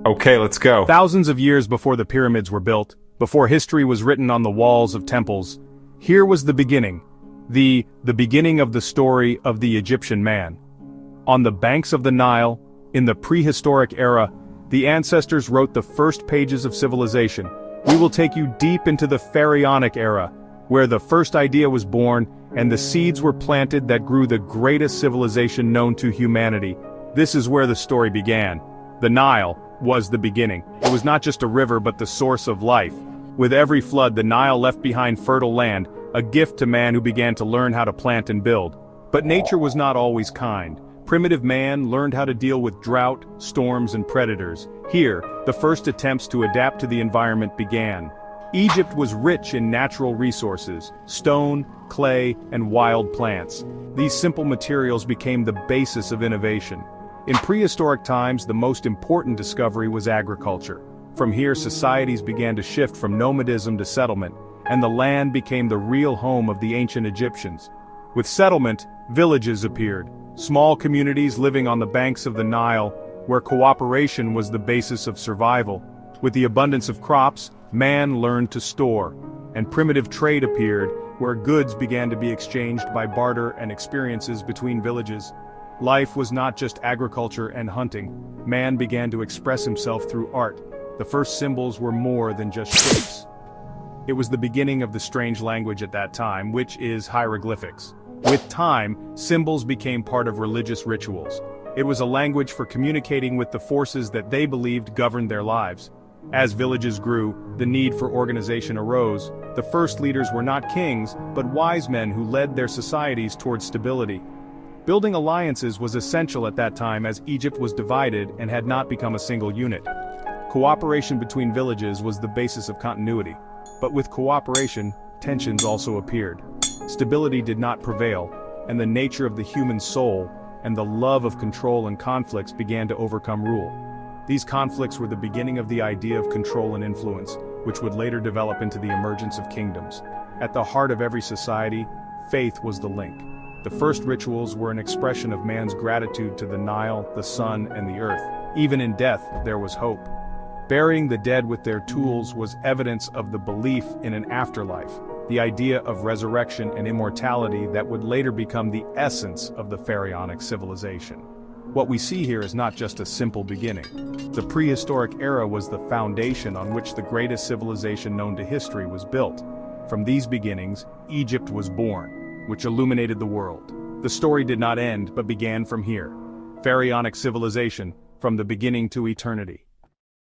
Okay, let's go. Thousands of years before the pyramids were built, before history was written on the walls of temples, here was the beginning. The beginning of the story of the Egyptian man. On the banks of the Nile, in the prehistoric era, the ancestors wrote the first pages of civilization. We will take you deep into the Pharaonic era, where the first idea was born and the seeds were planted that grew the greatest civilization known to humanity. This is where the story began. The Nile was the beginning. It was not just a river but the source of life. With every flood, the Nile left behind fertile land, a gift to man who began to learn how to plant and build. But nature was not always kind. Primitive man learned how to deal with drought, storms, and predators. Here, the first attempts to adapt to the environment began. Egypt was rich in natural resources: stone, clay, and wild plants. These simple materials became the basis of innovation. In prehistoric times, the most important discovery was agriculture. From here, societies began to shift from nomadism to settlement, and the land became the real home of the ancient Egyptians. With settlement, villages appeared, small communities living on the banks of the Nile, where cooperation was the basis of survival. With the abundance of crops, man learned to store, and primitive trade appeared, where goods began to be exchanged by barter and experiences between villages. Life was not just agriculture and hunting. Man began to express himself through art. The first symbols were more than just shapes. It was the beginning of the strange language at that time, which is hieroglyphics. With time, symbols became part of religious rituals. It was a language for communicating with the forces that they believed governed their lives. As villages grew, the need for organization arose. The first leaders were not kings, but wise men who led their societies towards stability. Building alliances was essential at that time as Egypt was divided and had not become a single unit. Cooperation between villages was the basis of continuity. But with cooperation, tensions also appeared. Stability did not prevail, and the nature of the human soul and the love of control and conflicts began to overcome rule. These conflicts were the beginning of the idea of control and influence, which would later develop into the emergence of kingdoms. At the heart of every society, faith was the link. The first rituals were an expression of man's gratitude to the Nile, the sun, and the earth. Even in death, there was hope. Burying the dead with their tools was evidence of the belief in an afterlife, the idea of resurrection and immortality that would later become the essence of the Pharaonic civilization. What we see here is not just a simple beginning. The prehistoric era was the foundation on which the greatest civilization known to history was built. From these beginnings, Egypt was born, which illuminated the world. The story did not end but began from here. Pharaonic civilization, from the beginning to eternity.